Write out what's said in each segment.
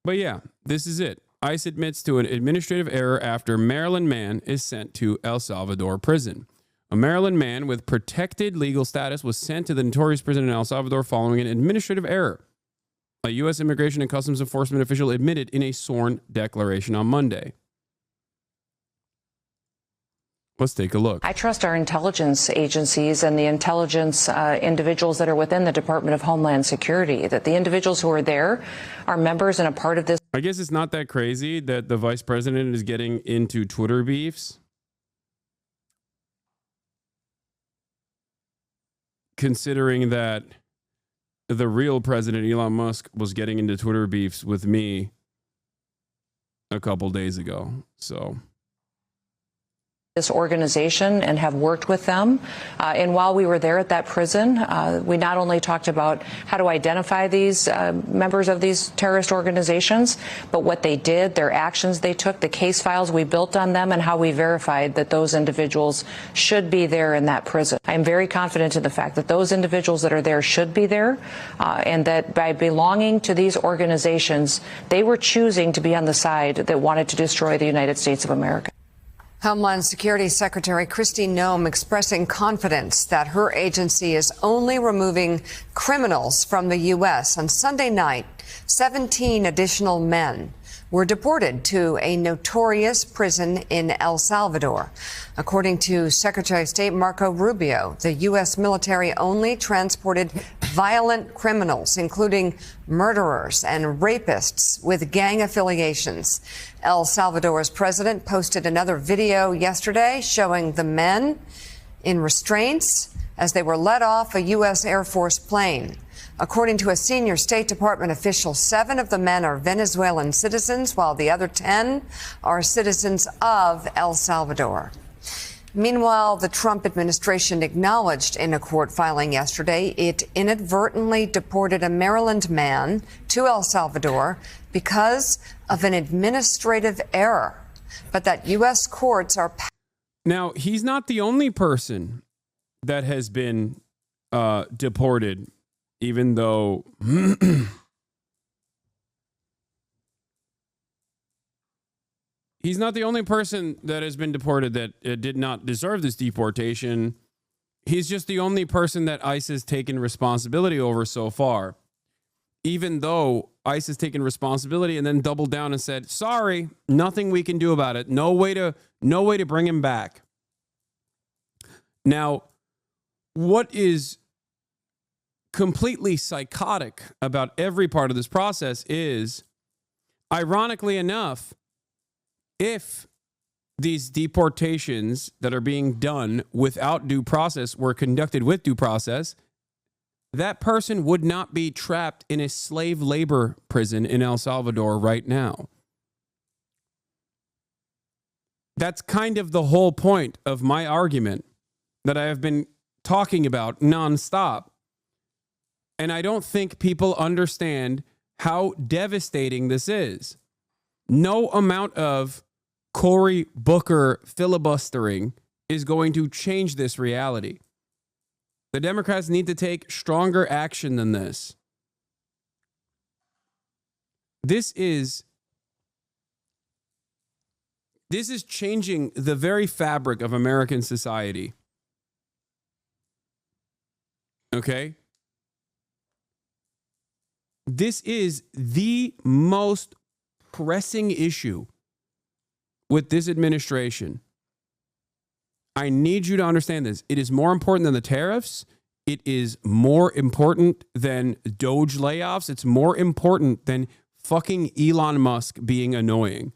But yeah, this is it. ICE admits to an administrative error after Maryland man is sent to El Salvador prison. A Maryland man with protected legal status was sent to the notorious prison in El Salvador following an administrative error. A U.S. Immigration and Customs Enforcement official admitted in a sworn declaration on Monday. Let's take a look. I trust our intelligence agencies and the intelligence individuals that are within the Department of Homeland Security, that the individuals who are there are members and a part of this. I guess it's not that crazy that the vice president is getting into Twitter beefs, considering that the real president, Elon Musk, was getting into Twitter beefs with me a couple days ago. So this organization and have worked with them. And while we were there at that prison, we not only talked about how to identify these members of these terrorist organizations, but what they did, their actions they took, the case files we built on them, and how we verified that those individuals should be there in that prison. I'm very confident in the fact that those individuals that are there should be there, and that by belonging to these organizations, they were choosing to be on the side that wanted to destroy the United States of America. Homeland Security Secretary Kristi Noem expressing confidence that her agency is only removing criminals from the U.S. On Sunday night, 17 additional men were deported to a notorious prison in El Salvador. According to Secretary of State Marco Rubio, the U.S. military only transported violent criminals, including murderers and rapists with gang affiliations. El Salvador's president posted another video yesterday showing the men in restraints as they were let off a U.S. Air Force plane. According to a senior State Department official, 7 of the men are Venezuelan citizens, while the other 10 are citizens of El Salvador. Meanwhile, the Trump administration acknowledged in a court filing yesterday it inadvertently deported a Maryland man to El Salvador because of an administrative error, but that U.S. courts are... Now, he's not the only person that has been deported, even though he's not the only person that has been deported that did not deserve this deportation. He's just the only person that ICE has taken responsibility over so far. Even though ICE has taken responsibility and then doubled down and said, sorry, nothing we can do about it. No way to bring him back. Now, what is completely psychotic about every part of this process is, ironically enough, if these deportations that are being done without due process were conducted with due process, that person would not be trapped in a slave labor prison in El Salvador right now. That's kind of the whole point of my argument that I have been talking about nonstop. And I don't think people understand how devastating this is. No amount of Cory Booker filibustering is going to change this reality. The Democrats need to take stronger action than this. This is changing the very fabric of American society. Okay? This is the most pressing issue with this administration. I need you to understand this. It is more important than the tariffs. It is more important than Doge layoffs. It's more important than fucking Elon Musk being annoying.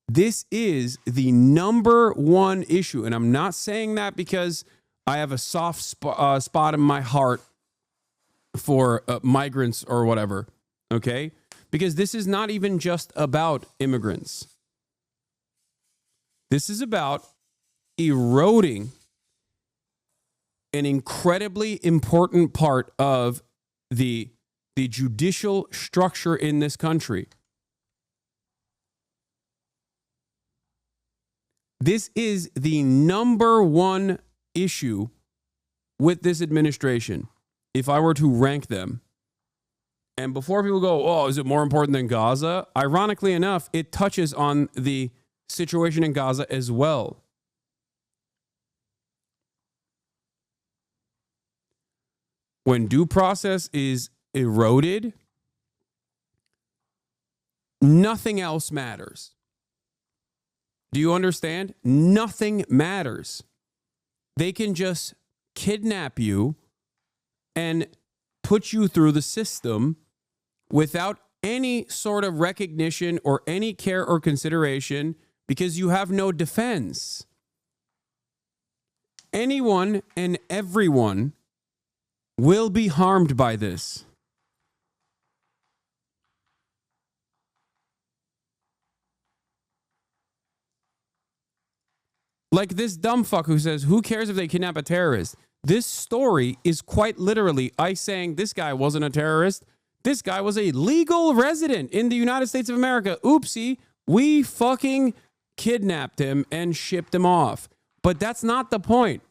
This is the number one issue. And I'm not saying that because I have a soft spot in my heart for migrants or whatever, okay? Because this is not even just about immigrants. This is about eroding an incredibly important part of the judicial structure in this country. This is the number one issue with this administration, if I were to rank them. And before people go, oh, is it more important than Gaza? Ironically enough, it touches on the situation in Gaza as well. When due process is eroded, nothing else matters. Do you understand? Nothing matters. They can just kidnap you and put you through the system without any sort of recognition or any care or consideration because you have no defense. Anyone and everyone will be harmed by this. Like this dumb fuck who says, who cares if they kidnap a terrorist? This story is quite literally ICE saying this guy wasn't a terrorist. This guy was a legal resident in the United States of America. Oopsie, we fucking kidnapped him and shipped him off. But that's not the point.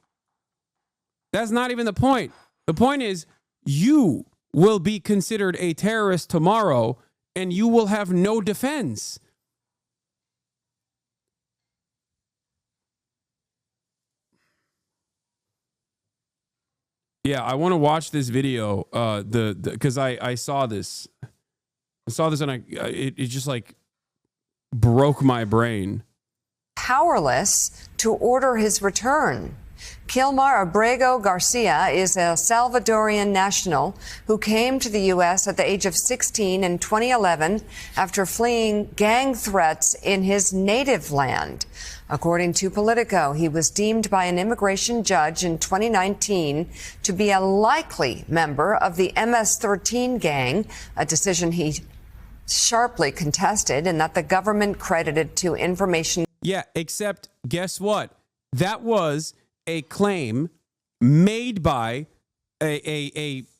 That's not even the point. The point is you will be considered a terrorist tomorrow and you will have no defense. Yeah, I want to watch this video. Because I saw this. I saw this and it just like broke my brain. Powerless to order his return. Kilmar Abrego Garcia is a Salvadorian national who came to the U.S. at the age of 16 in 2011 after fleeing gang threats in his native land. According to Politico, he was deemed by an immigration judge in 2019 to be a likely member of the MS-13 gang, a decision he sharply contested and that the government credited to information. Yeah, except guess what? That was a claim made by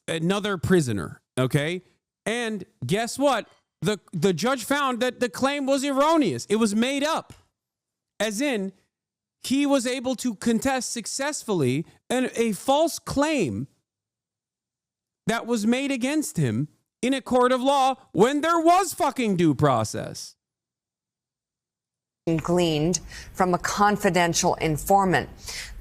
another prisoner, okay? And guess what? The judge found that the claim was erroneous. It was made up. As in, he was able to contest successfully a false claim that was made against him in a court of law when there was fucking due process. Gleaned from a confidential informant.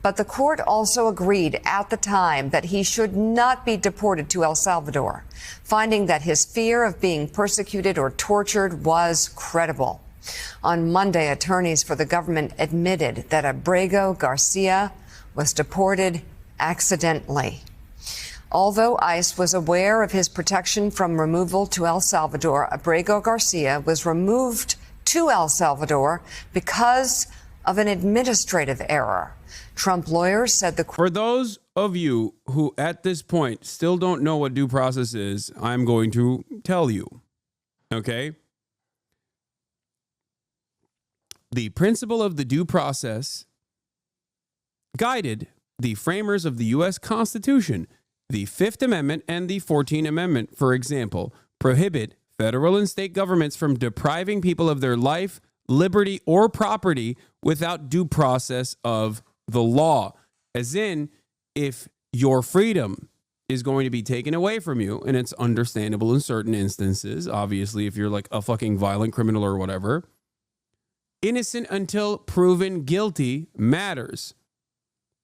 But the court also agreed at the time that he should not be deported to El Salvador, finding that his fear of being persecuted or tortured was credible. On Monday, attorneys for the government admitted that Abrego Garcia was deported accidentally. Although ICE was aware of his protection from removal to El Salvador, Abrego Garcia was removed to El Salvador because of an administrative error. Trump lawyers said the... For those of you who at this point still don't know what due process is, I'm going to tell you, okay? The principle of the due process guided the framers of the U.S. Constitution. The Fifth Amendment and the 14th Amendment, for example, prohibit federal and state governments from depriving people of their life, liberty, or property without due process of the law. As in, if your freedom is going to be taken away from you, and it's understandable in certain instances, obviously, if you're like a fucking violent criminal or whatever, innocent until proven guilty matters.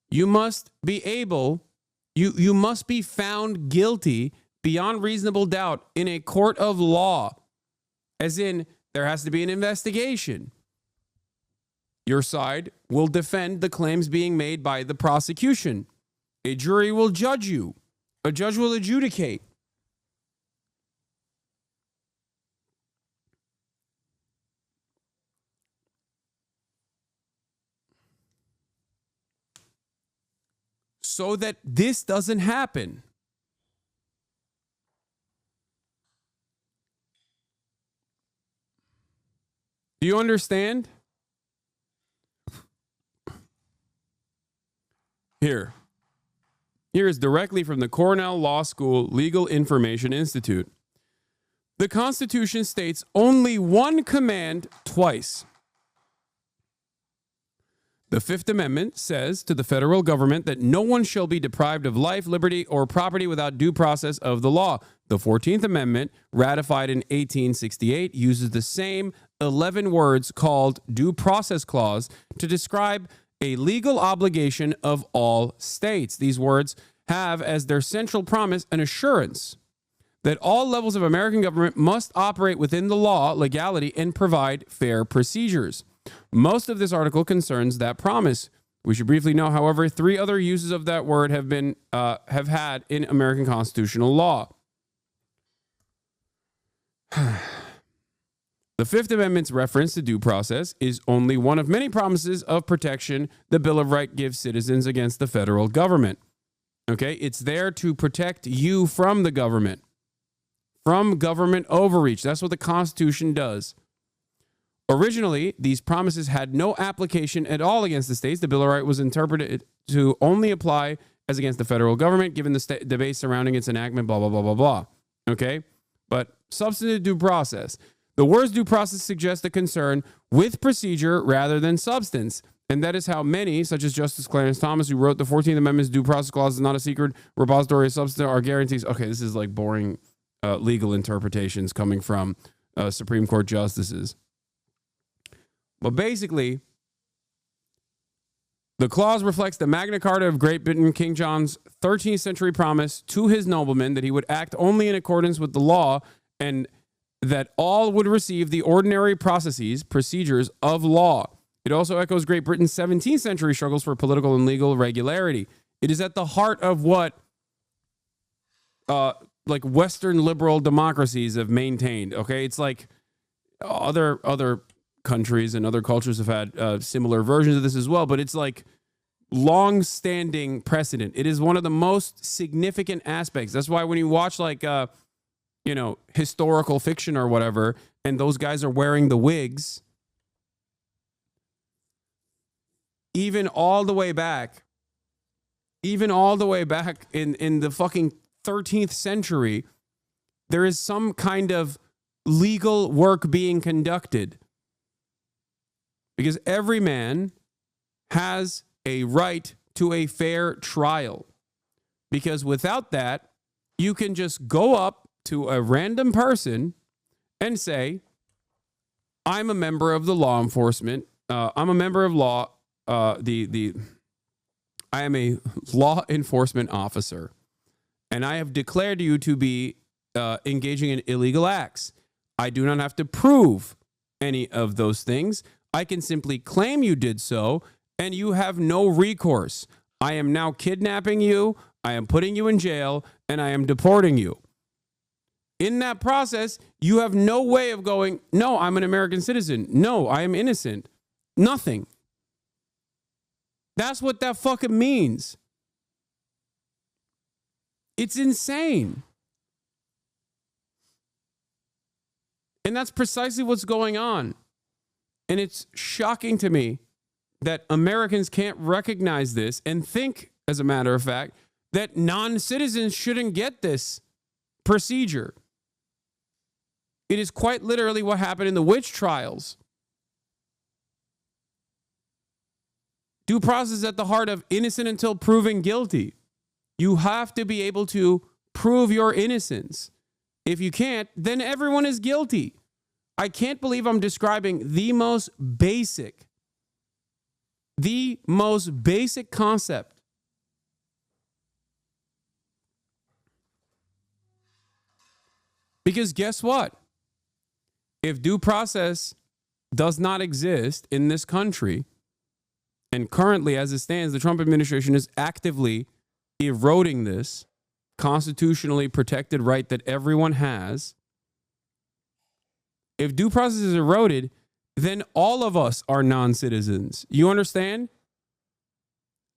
You must be able, you must be found guilty beyond reasonable doubt in a court of law. As in, there has to be an investigation. Your side will defend the claims being made by the prosecution. A jury will judge you. A judge will adjudicate. So that this doesn't happen. Do you understand? Here is directly from the Cornell Law School Legal Information Institute. The Constitution states only one command twice. The Fifth Amendment says to the federal government that no one shall be deprived of life, liberty, or property without due process of the law. The 14th Amendment, ratified in 1868, uses the same 11 words called due process clause to describe a legal obligation of all states. These words have as their central promise an assurance that all levels of American government must operate within the law, legality, and provide fair procedures. Most of this article concerns that promise. We should briefly know, however, 3 other uses of that word have had in American constitutional law. The Fifth Amendment's reference to due process is only one of many promises of protection the Bill of Rights gives citizens against the federal government. Okay, it's there to protect you from the government, from government overreach. That's what the Constitution does. Originally, these promises had no application at all against the states. The Bill of Rights was interpreted to only apply as against the federal government, given the debate surrounding its enactment, blah, blah, blah, blah, blah. Okay? But substantive due process. The words due process suggest a concern with procedure rather than substance. And that is how many, such as Justice Clarence Thomas, who wrote the 14th Amendment's due process clause is not a secret repository of substance, are guarantees. Okay, this is like boring legal interpretations coming from Supreme Court justices. But basically, the clause reflects the Magna Carta of Great Britain, King John's 13th century promise to his noblemen that he would act only in accordance with the law and that all would receive the ordinary procedures of law. It also echoes Great Britain's 17th century struggles for political and legal regularity. It is at the heart of what like Western liberal democracies have maintained. Okay, it's like other countries and other cultures have had similar versions of this as well, but it's like long-standing precedent. It is one of the most significant aspects. That's why when you watch like historical fiction or whatever, and those guys are wearing the wigs, even all the way back in the fucking 13th century, there is some kind of legal work being conducted. Because every man has a right to a fair trial. Because without that, you can just go up to a random person and say, I'm a member of the law enforcement. I'm a member of law. I am a law enforcement officer. And I have declared you to be engaging in illegal acts. I do not have to prove any of those things. I can simply claim you did so, and you have no recourse. I am now kidnapping you, I am putting you in jail, and I am deporting you. In that process, you have no way of going, no, I'm an American citizen. No, I am innocent. Nothing. That's what that fucking means. It's insane. And that's precisely what's going on. And it's shocking to me that Americans can't recognize this and think, as a matter of fact, that non-citizens shouldn't get this procedure. It is quite literally what happened in the witch trials. Due process is at the heart of innocent until proven guilty. You have to be able to prove your innocence. If you can't, then everyone is guilty. I can't believe I'm describing the most basic concept. Because guess what? If due process does not exist in this country, and currently as it stands, the Trump administration is actively eroding this constitutionally protected right that everyone has. If due process is eroded, then all of us are non-citizens. You understand?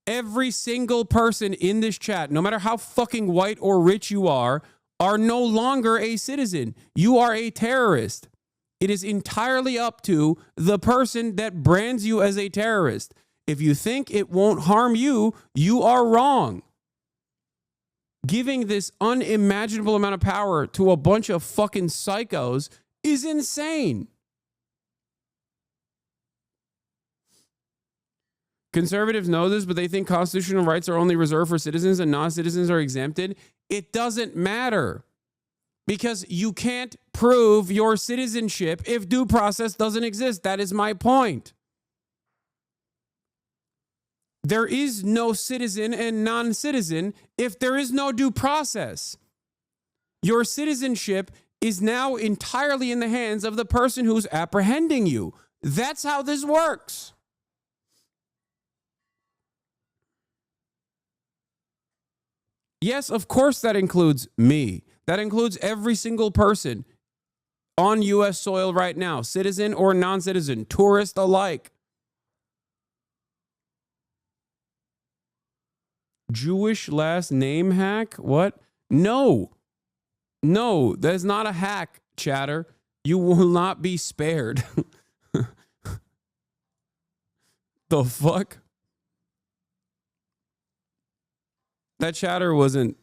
Every single person in this chat, no matter how fucking white or rich you are no longer a citizen. You are a terrorist. It is entirely up to the person that brands you as a terrorist. If you think it won't harm you, you are wrong. Giving this unimaginable amount of power to a bunch of fucking psychos is insane. Conservatives know this, but they think constitutional rights are only reserved for citizens and non-citizens are exempted. It doesn't matter because you can't prove your citizenship if due process doesn't exist. That is my point. There is no citizen and non-citizen if there is no due process. Your citizenship is now entirely in the hands of the person who's apprehending you. That's how this works. Yes, of course that includes me. That includes every single person on U.S. soil right now, citizen or non-citizen, tourist alike. Jewish last name hack? What? No, that's not a hack, chatter. You will not be spared. The fuck? That chatter wasn't,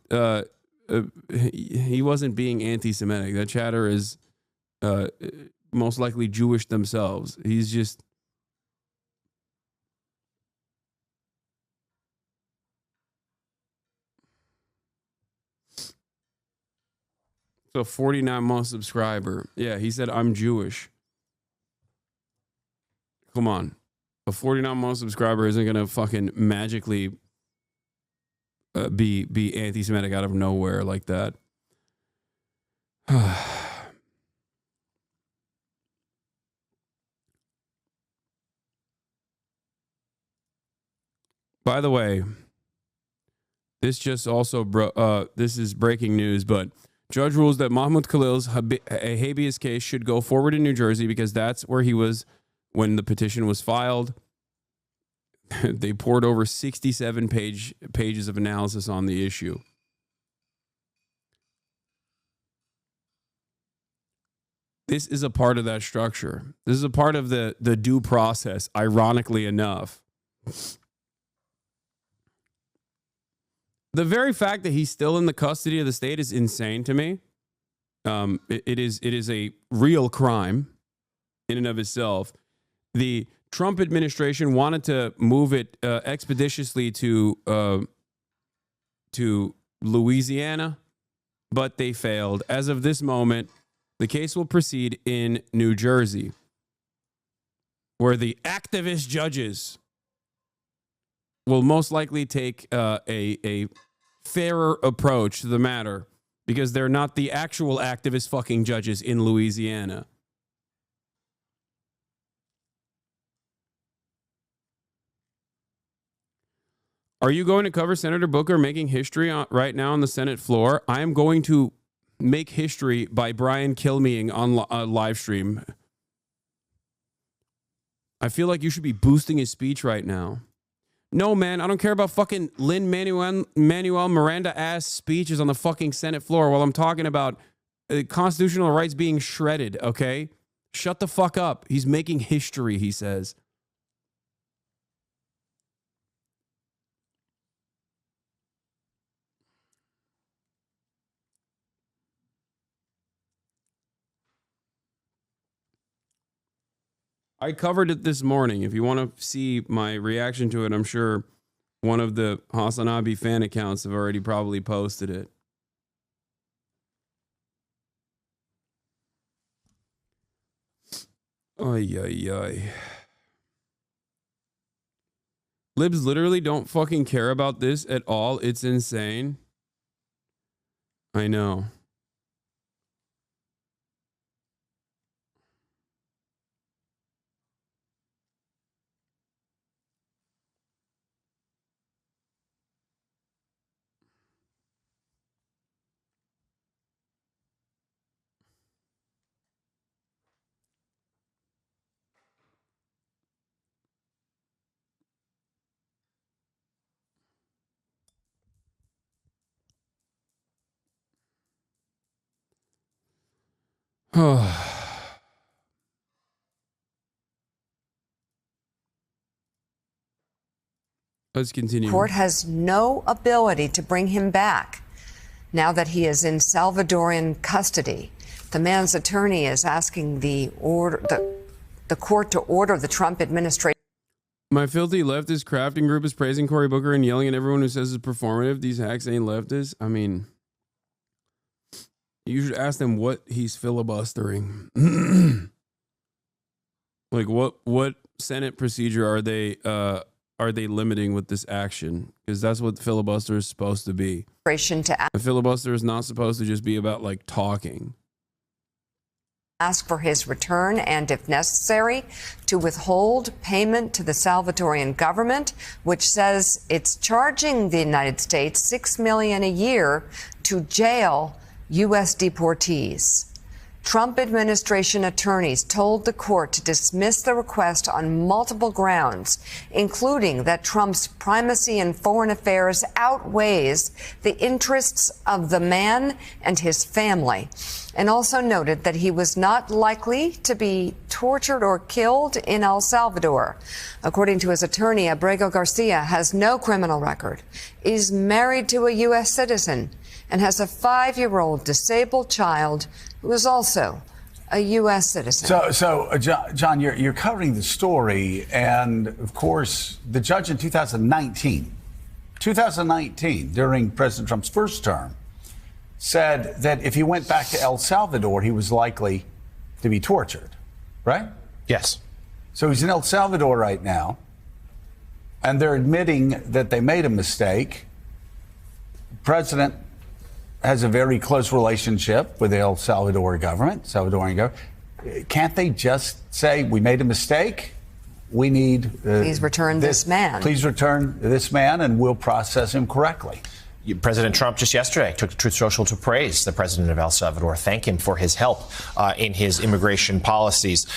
he wasn't being anti-Semitic. That chatter is most likely Jewish themselves. He's just... So 49-month subscriber. Yeah, he said, I'm Jewish. Come on. A 49-month subscriber isn't going to fucking magically be anti-Semitic out of nowhere like that. By the way, this just also this is breaking news, but judge rules that Mahmoud Khalil's habeas case should go forward in New Jersey because that's where he was when the petition was filed. They poured over 67 pages of analysis on the issue. This is a part of that structure. This is a part of the due process, ironically enough. The very fact that he's still in the custody of the state is insane to me. It is a real crime in and of itself. The Trump administration wanted to move it expeditiously to Louisiana, but they failed. As of this moment, the case will proceed in New Jersey, where the activist judges will most likely take a fairer approach to the matter because they're not the actual activist fucking judges in Louisiana. Are you going to cover Senator Booker making history right now on the Senate floor? I am going to make history by Brian Kilmeeing on a live stream. I feel like you should be boosting his speech right now. No, man, I don't care about fucking Lin-Manuel Miranda-ass speeches on the fucking Senate floor while I'm talking about constitutional rights being shredded, okay? Shut the fuck up. He's making history, he says. I covered it this morning. If you want to see my reaction to it, I'm sure one of the Hasanabi fan accounts have already probably posted it. Ay, ay, ay. Libs literally don't fucking care about this at all. It's insane. I know. Let's continue. Court has no ability to bring him back now that he is in Salvadorian custody. The man's attorney is asking the court to order the Trump administration. My filthy leftist crafting group is praising Cory Booker and yelling at everyone who says it's performative. These hacks ain't leftists. I mean, you should ask them what he's filibustering. Like what Senate procedure are they limiting with this action? Because that's what filibuster is supposed to be. A filibuster is not supposed to just be about like talking. Ask for his return and, if necessary, to withhold payment to the Salvadorian government, which says it's charging the United States $6 million a year to jail U.S. deportees. Trump administration attorneys told the court to dismiss the request on multiple grounds, including that Trump's primacy in foreign affairs outweighs the interests of the man and his family, and also noted that he was not likely to be tortured or killed in El Salvador. According to his attorney, Abrego Garcia has no criminal record, is married to a U.S. citizen, and has a 5-year-old disabled child who is also a U.S. citizen. So John, you're covering the story, and of course, the judge in 2019, during President Trump's first term, said that if he went back to El Salvador, he was likely to be tortured, right? Yes. So he's in El Salvador right now, and they're admitting that they made a mistake. President has a very close relationship with the El Salvador government, Salvadorian government. Can't they just say, we made a mistake? We need... Please return this man. Please return this man, and we'll process him correctly. President Trump just yesterday took to Truth Social to praise the president of El Salvador, thank him for his help in his immigration policies.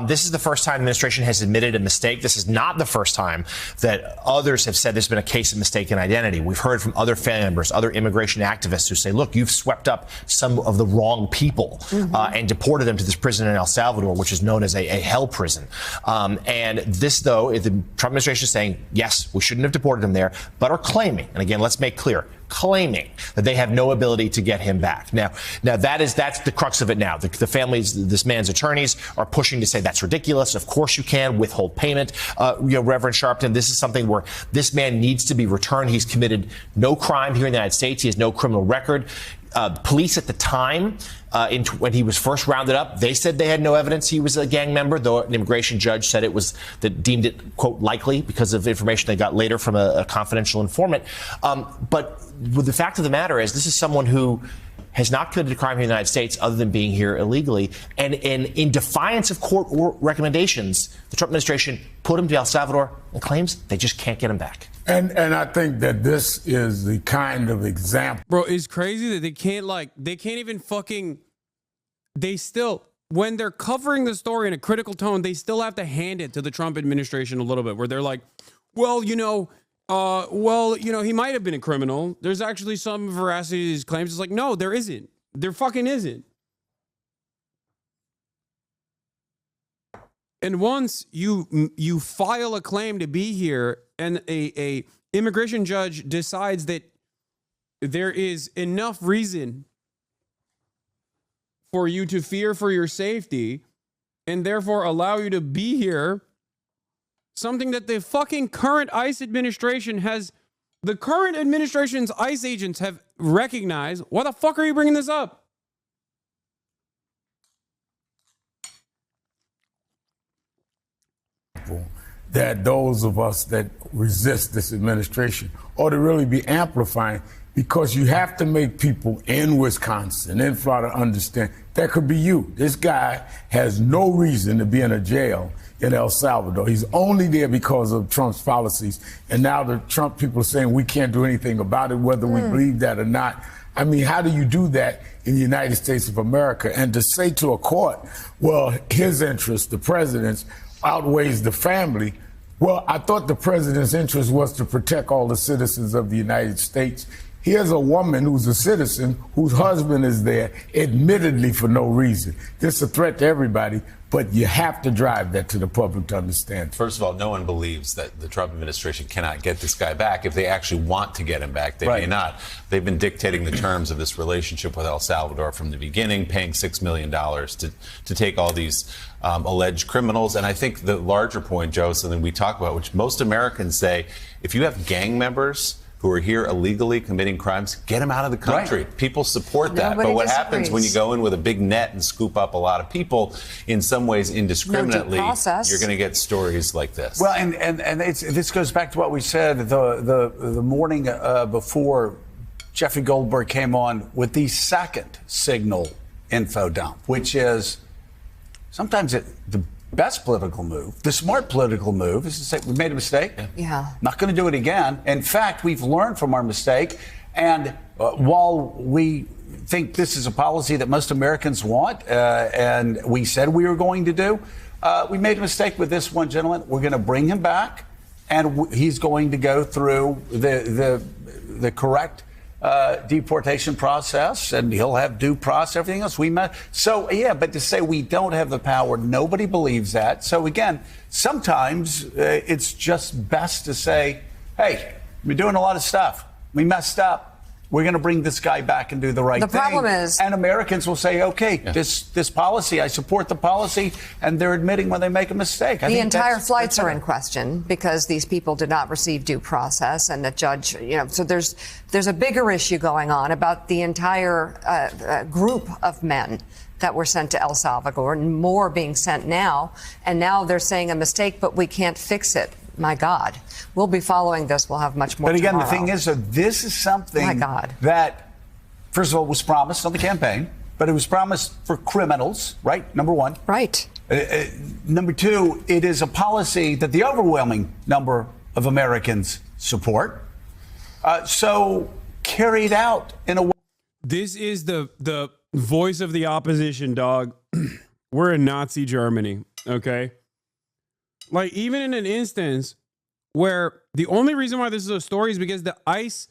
This is the first time the administration has admitted a mistake. This is not the first time that others have said there's been a case of mistaken identity. We've heard from other family members, other immigration activists who say, look, you've swept up some of the wrong people and deported them to this prison in El Salvador, which is known as a hell prison. And this, though, the Trump administration is saying, yes, we shouldn't have deported him there, but are claiming, and again, let's make clear, claiming that they have no ability to get him back. Now that's the crux of it now. The families, this man's attorneys are pushing to say that's ridiculous. Of course you can withhold payment. Reverend Sharpton, this is something where this man needs to be returned. He's committed no crime here in the United States. He has no criminal record. Police at the time, when he was first rounded up, they said they had no evidence he was a gang member, though an immigration judge said deemed it, quote, likely because of information they got later from a confidential informant. But the fact of the matter is, this is someone who has not committed a crime here in the United States other than being here illegally. And in defiance of court recommendations, the Trump administration put him to El Salvador and claims they just can't get him back. And I think that this is the kind of example. Bro, it's crazy that they can't even fucking, they still, when they're covering the story in a critical tone, they still have to hand it to the Trump administration a little bit, where they're like, well, he might have been a criminal. There's actually some veracity to these claims. It's like, no, there isn't. There fucking isn't. And once you file a claim to be here, and a immigration judge decides that there is enough reason for you to fear for your safety, and therefore allow you to be here, something that the fucking current ICE administration the current administration's ICE agents have recognized. Why the fuck are you bringing this up? That those of us that resist this administration ought to really be amplifying, because you have to make people in Wisconsin, in Florida, understand that could be you. This guy has no reason to be in a jail in El Salvador. He's only there because of Trump's policies. And now the Trump people are saying we can't do anything about it, whether we believe that or not. I mean, how do you do that in the United States of America? And to say to a court, well, his interest, the president's, outweighs the family. Well, I thought the president's interest was to protect all the citizens of the United States Here's a woman who's a citizen whose husband is there, admittedly for no reason. This is a threat to everybody, but you have to drive that to the public to understand. First of all, no one believes that the Trump administration cannot get this guy back. If they actually want to get him back, they may not. They've been dictating the terms of this relationship with El Salvador from the beginning, paying $6 million to take all these alleged criminals. And I think the larger point, Joe, something we talk about, which most Americans say, if you have gang members who are here illegally committing crimes, get them out of the country. Right. People support that. Nobody but what disagrees. happens when you go in with a big net and scoop up a lot of people, in some ways indiscriminately, No due process. you're going to get stories like this. Well, and this goes back to what we said the morning before Jeffrey Goldberg came on with the second signal info dump, which is sometimes the best political move, the smart political move, is to say we made a mistake. Yeah. Not going to do it again. In fact, we've learned from our mistake. And while we think this is a policy that most Americans want, and we said we were going to do, we made a mistake with this one gentleman. We're going to bring him back, and he's going to go through the correct deportation process, and he'll have due process, everything else. So, yeah, but to say we don't have the power, nobody believes that. So, again, sometimes it's just best to say, hey, we're doing a lot of stuff. We messed up. We're going to bring this guy back and do the right thing. The problem is... And Americans will say, okay, this policy, I support the policy, and they're admitting when they make a mistake. The entire flights are in question because these people did not receive due process, and the judge, so there's a bigger issue going on about the entire group of men that were sent to El Salvador, and more being sent now. And now they're saying a mistake, but we can't fix it. My God. We'll be following this. We'll have much more But again, tomorrow. the thing is, this is something My God. that, first of all, was promised on the campaign, but it was promised for criminals, right? Number one. Right. Number two, it is a policy that the overwhelming number of Americans support. So carried out in a way. This is the voice of the opposition, dog. We're in Nazi Germany, okay? Like, even in an instance where the only reason why this is a story is because the ICE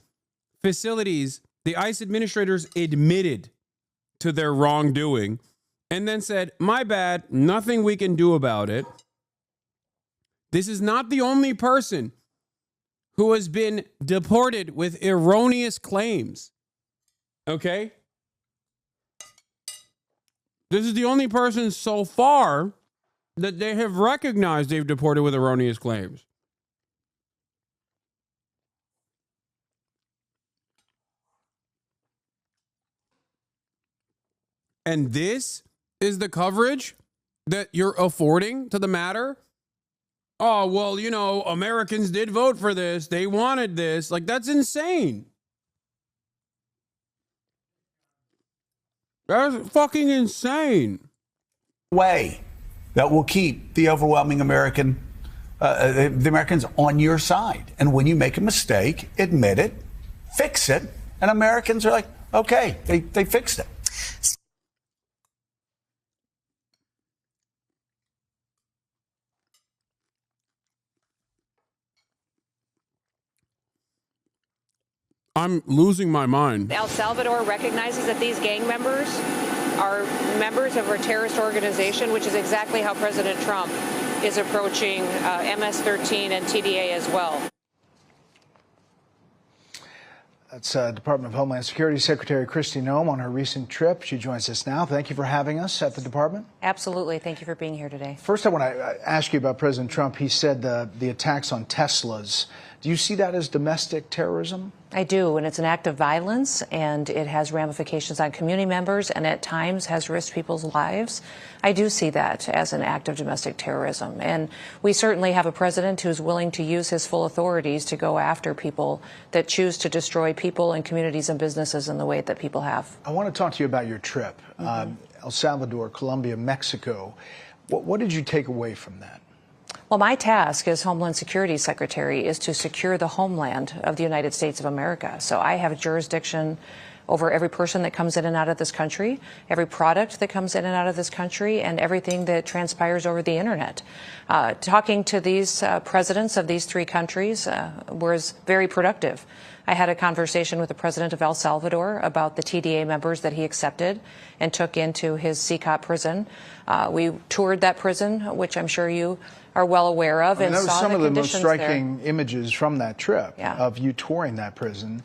facilities, the ICE administrators admitted to their wrongdoing and then said, my bad, nothing we can do about it. This is not the only person who has been deported with erroneous claims. Okay? This is the only person so far that they have recognized they've deported with erroneous claims. And this is the coverage that you're affording to the matter? Oh, well, Americans did vote for this. They wanted this. Like, that's insane. That's fucking insane. Way that will keep the overwhelming the Americans on your side. And when you make a mistake, admit it, fix it, and Americans are like, okay, they fixed it. I'm losing my mind. El Salvador recognizes that these gang members are members of a terrorist organization, which is exactly how President Trump is approaching MS-13 and TDA as well. That's Department of Homeland Security Secretary Kristi Noem on her recent trip. She joins us now. Thank you for having us at the department. Absolutely. Thank you for being here today. First, I want to ask you about President Trump. He said the attacks on Teslas. Do you see that as domestic terrorism? I do, and it's an act of violence, and it has ramifications on community members and at times has risked people's lives. I do see that as an act of domestic terrorism, and we certainly have a president who's willing to use his full authorities to go after people that choose to destroy people and communities and businesses in the way that people have. I want to talk to you about your trip. El Salvador, Colombia, Mexico. What did you take away from that? Well, my task as Homeland Security Secretary is to secure the homeland of the United States of America. So I have jurisdiction over every person that comes in and out of this country, every product that comes in and out of this country, and everything that transpires over the internet. Talking to these presidents of these three countries was very productive. I had a conversation with the president of El Salvador about the TDA members that he accepted and took into his CCOP prison. We toured that prison, which I'm sure you are well aware of. I mean, and that was saw some the of the most conditions striking images from that trip Yeah. of you touring that prison.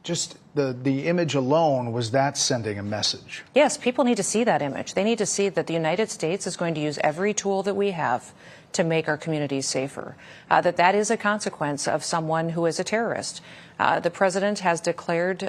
Just the image alone, was that sending a message? Yes, people need to see that image. They need to see that the United States is going to use every tool that we have to make our communities safer, that is a consequence of someone who is a terrorist. The president has declared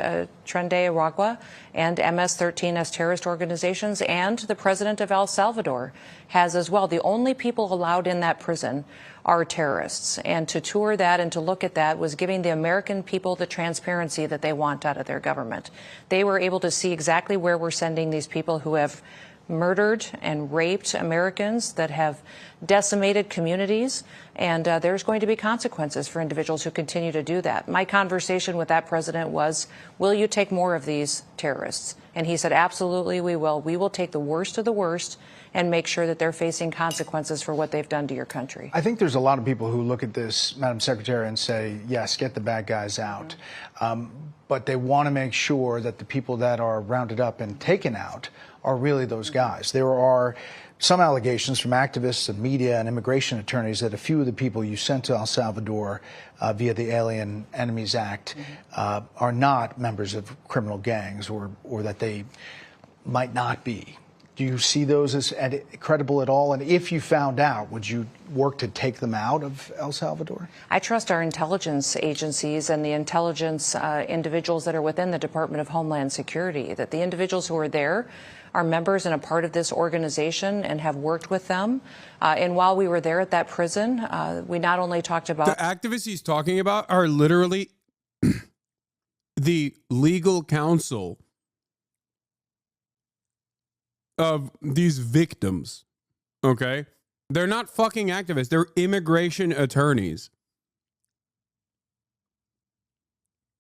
Tren de Aragua and MS-13 as terrorist organizations, and the president of El Salvador has as well. The only people allowed in that prison are terrorists. And to tour that and to look at that was giving the American people the transparency that they want out of their government. They were able to see exactly where we're sending these people who have murdered and raped Americans, that have decimated communities, and there's going to be consequences for individuals who continue to do that. My conversation with that president was, will you take more of these terrorists? And he said, absolutely, we will. We will take the worst of the worst and make sure that they're facing consequences for what they've done to your country. I think there's a lot of people who look at this, Madam Secretary, and say, yes, get the bad guys out. But they want to make sure that the people that are rounded up and taken out are really those guys. There are some allegations from activists and media and immigration attorneys that a few of the people you sent to El Salvador via the Alien Enemies Act are not members of criminal gangs, or that they might not be. Do you see those as credible at all? And if you found out, would you work to take them out of El Salvador? I trust our intelligence agencies and the intelligence individuals that are within the Department of Homeland Security, that the individuals who are there are members and a part of this organization and have worked with them. And while we were there at that prison, we not only talked about... The activists he's talking about are literally the legal counsel of these victims, okay? They're not fucking activists. They're immigration attorneys.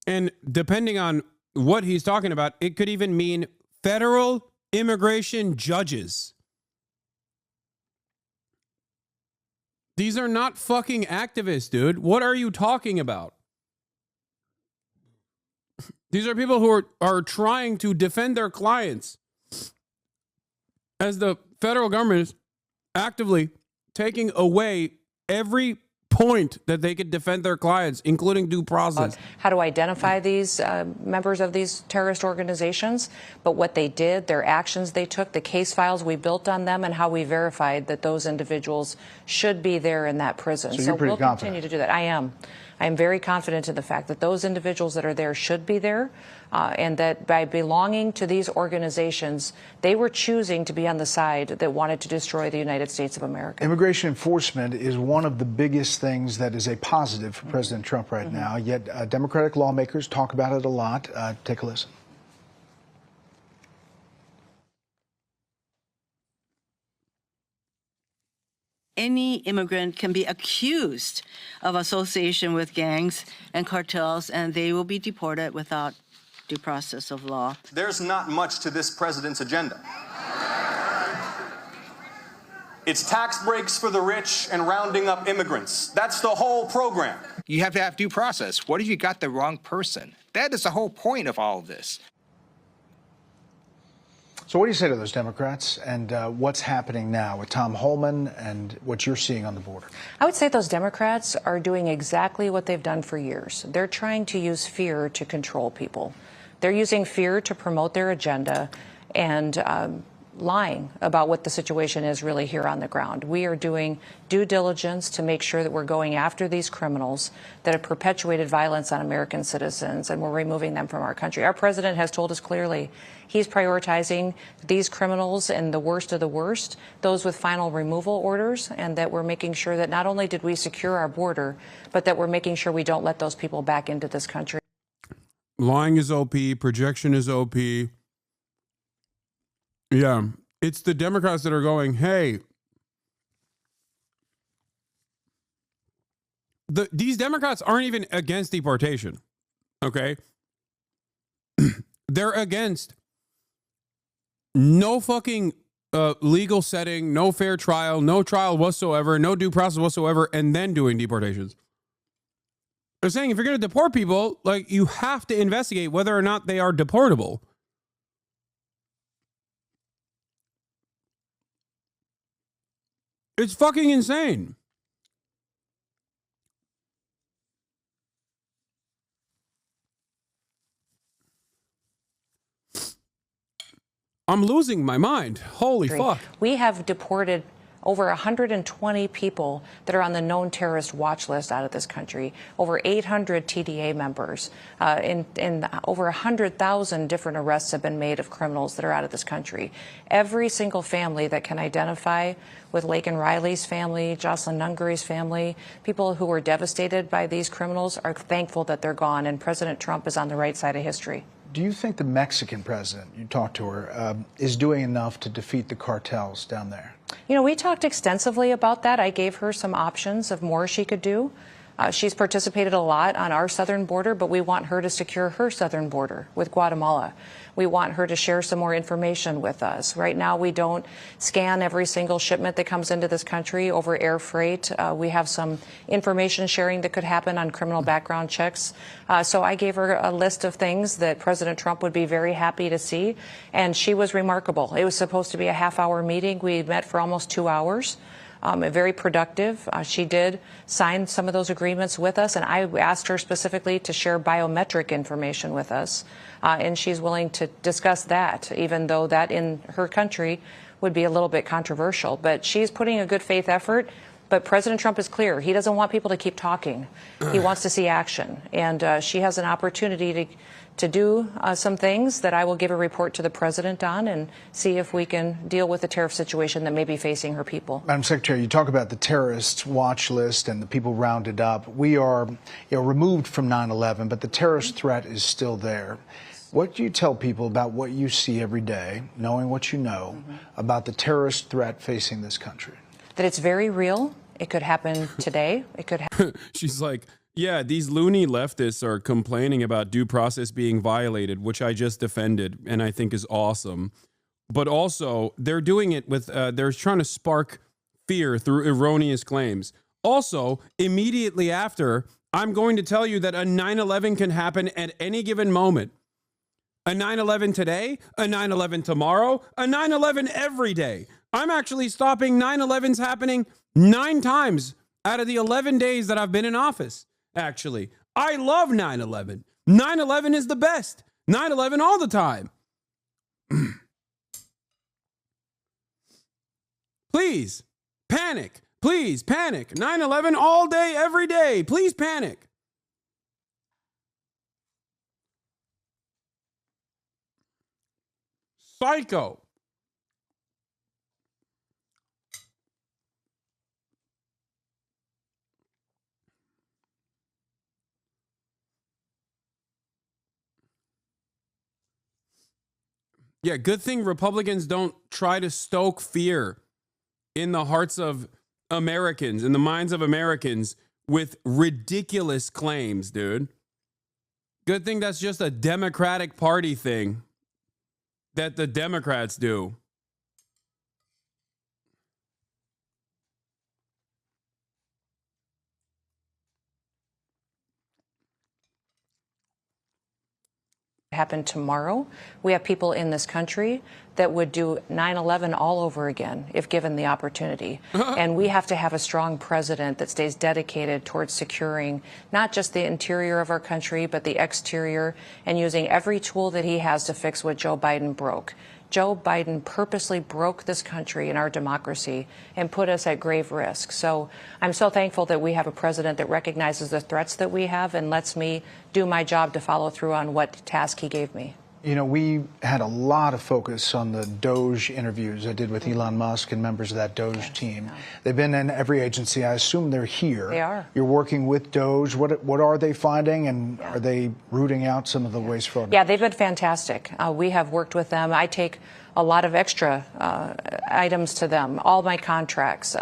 And depending on what he's talking about, it could even mean federal immigration judges. These are not fucking activists, dude. What are you talking about? These are people who are trying to defend their clients, as the federal government is actively taking away every point that they could defend their clients, including due process. How to identify these members of these terrorist organizations, but what they did, their actions they took, the case files we built on them, and how we verified that those individuals should be there in that prison. So you're pretty we'll confident. continue to do that. I am very confident in the fact that those individuals that are there should be there, and that by belonging to these organizations, they were choosing to be on the side that wanted to destroy the United States of America. Immigration enforcement is one of the biggest things that is a positive for President Trump right now, yet Democratic lawmakers talk about it a lot. Take a listen. Any immigrant can be accused of association with gangs and cartels, and they will be deported without due process of law. There's not much to this president's agenda. It's tax breaks for the rich and rounding up immigrants. That's the whole program. You have to have due process. What if you got the wrong person? That is the whole point of all of this. So what do you say to those Democrats and what's happening now with Tom Holman and what you're seeing on the border? I would say those Democrats are doing exactly what they've done for years. They're trying to use fear to control people. They're using fear to promote their agenda and lying about what the situation is really here on the ground. We are doing due diligence to make sure that we're going after these criminals that have perpetuated violence on American citizens, and we're removing them from our country. Our president has told us clearly he's prioritizing these criminals and the worst of the worst, those with final removal orders, and that we're making sure that not only did we secure our border, but that we're making sure we don't let those people back into this country. Lying is OP. Projection is OP. Yeah, it's the Democrats that are going, hey, these Democrats aren't even against deportation, okay? They're against no fucking legal setting, no fair trial, no trial whatsoever, no due process whatsoever, and then doing deportations. They're saying if you're going to deport people, like, you have to investigate whether or not they are deportable. It's fucking insane. I'm losing my mind. Holy fuck. We have deported over 120 people that are on the known terrorist watch list out of this country, over 800 TDA members, and over 100,000 different arrests have been made of criminals that are out of this country. Every single family that can identify with Laken Riley's family, Jocelyn Nungary's family, people who were devastated by these criminals are thankful that they're gone, and President Trump is on the right side of history. Do you think the Mexican president, you talked to her, is doing enough to defeat the cartels down there? You know, we talked extensively about that. I gave her some options of more she could do. She's participated a lot on our southern border, but we want her to secure her southern border with Guatemala. We want her to share some more information with us. Right now, we don't scan every single shipment that comes into this country over air freight. We have some information sharing that could happen on criminal background checks. So I gave her a list of things that President Trump would be very happy to see, and she was remarkable. It was supposed to be a half-hour meeting. We met for almost 2 hours. Very productive. She did sign some of those agreements with us, and I asked her specifically to share biometric information with us, and she's willing to discuss that, even though that in her country would be a little bit controversial. But she's putting a good faith effort. But President Trump is clear. He doesn't want people to keep talking. He wants to see action. And she has an opportunity to do some things that I will give a report to the president on and see if we can deal with the tariff situation that may be facing her people. Madam Secretary, you talk about the terrorist watch list and the people rounded up. We are removed from 9/11, but the terrorist threat is still there. What do you tell people about what you see every day, knowing what you know, about the terrorist threat facing this country? That it's very real. It could happen today. It could happen. She's like, yeah, these loony leftists are complaining about due process being violated, which I just defended and I think is awesome. But also, they're doing it with, they're trying to spark fear through erroneous claims. Also, immediately after, I'm going to tell you that a 9/11 can happen at any given moment. A 9/11 today, a 9/11 tomorrow, a 9/11 every day. I'm actually stopping 9/11s happening 9 times out of the 11 days that I've been in office, actually. I love 9/11. 9/11 is the best. 9/11 all the time. Please, panic. Please, panic. 9/11 all day, every day. Please panic. Psycho. Yeah, good thing Republicans don't try to stoke fear in the hearts of Americans, in the minds of Americans, with ridiculous claims, dude. Good thing that's just a Democratic Party thing that the Democrats do. Happen tomorrow. We have people in this country that would do 9/11 all over again if given the opportunity. And we have to have a strong president that stays dedicated towards securing not just the interior of our country, but the exterior, and using every tool that he has to fix what Joe Biden broke. Joe Biden purposely broke this country and our democracy and put us at grave risk. So I'm so thankful that we have a president that recognizes the threats that we have and lets me do my job to follow through on what task he gave me. You know, we had a lot of focus on the DOJ interviews I did with Elon Musk and members of that DOJ team. They've been in every agency. I assume they're here. They are. You're working with DOJ. What are they finding, and are they rooting out some of the waste fraud? Yeah, they've been fantastic. We have worked with them. I take a lot of extra items to them, all my contracts,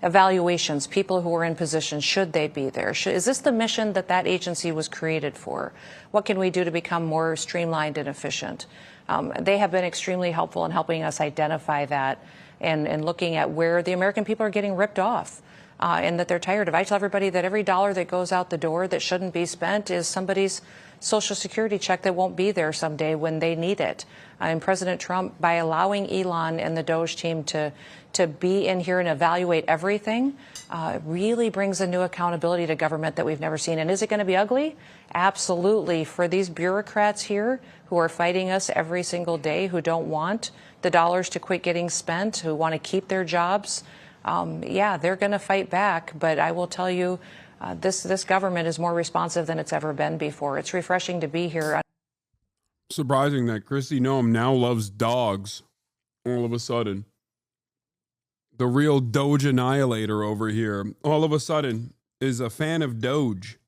evaluations, people who are in positions, should they be there? Is this the mission that that agency was created for? What can we do to become more streamlined and efficient? They have been extremely helpful in helping us identify that and looking at where the American people are getting ripped off. And that they're tired of. I tell everybody that every dollar that goes out the door that shouldn't be spent is somebody's Social Security check that won't be there someday when they need it. And President Trump, by allowing Elon and the Doge team to be in here and evaluate everything, really brings a new accountability to government that we've never seen. And is it going to be ugly? Absolutely. For these bureaucrats here who are fighting us every single day, who don't want the dollars to quit getting spent, who want to keep their jobs, yeah, they're going to fight back. But I will tell you, this government is more responsive than it's ever been before. It's refreshing to be here. Surprising that Kristi Noem now loves dogs all of a sudden. The real Doge annihilator over here, all of a sudden, is a fan of Doge.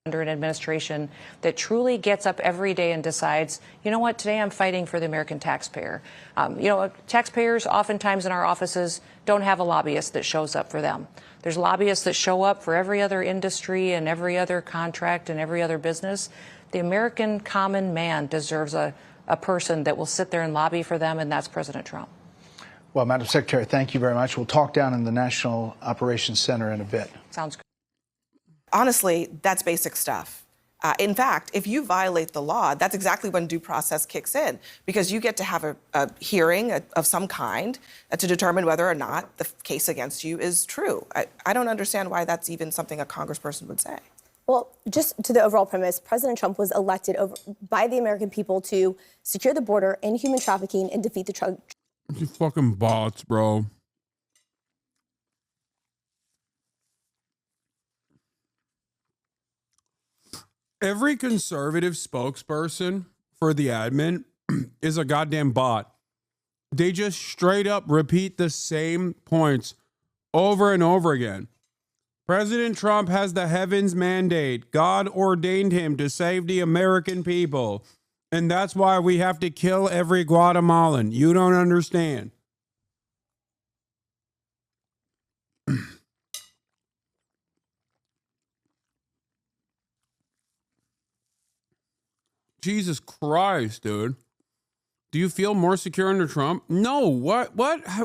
Under an administration that truly gets up every day and decides, you know what, today I'm fighting for the American taxpayer. Taxpayers oftentimes in our offices don't have a lobbyist that shows up for them. There's lobbyists that show up for every other industry and every other contract and every other business. The American common man deserves a person that will sit there and lobby for them, and that's President Trump. Well, Madam Secretary, thank you very much. We'll talk down in the National Operations Center in a bit. Sounds good. Honestly, that's basic stuff. In fact, if you violate the law, that's exactly when due process kicks in, because you get to have a hearing of some kind to determine whether or not the case against you is true. I don't understand why that's even something a congressperson would say. Well, just to the overall premise, President Trump was elected by the American people to secure the border, end human trafficking, and defeat the drug. You fucking bots, bro. Every conservative spokesperson for the admin is a goddamn bot. They just straight up repeat the same points over and over again. President Trump has the heavens mandate. God ordained him to save the American people. And that's why we have to kill every Guatemalan. You don't understand. Jesus Christ, dude. Do you feel more secure under Trump? No. What?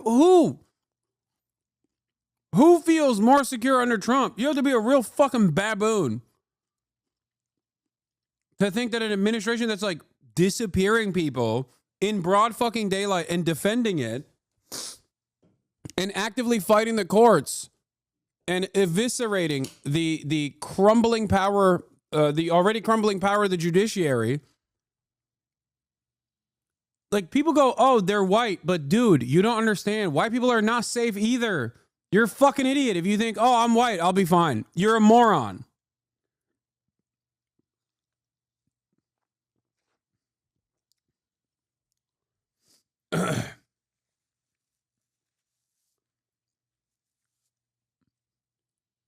Who? Who feels more secure under Trump? You have to be a real fucking baboon to think that an administration that's like disappearing people in broad fucking daylight and defending it and actively fighting the courts and eviscerating the crumbling power, the already crumbling power of the judiciary. Like, people go, oh, they're white, but dude, you don't understand. White people are not safe either. You're a fucking idiot if you think, oh, I'm white, I'll be fine. You're a moron.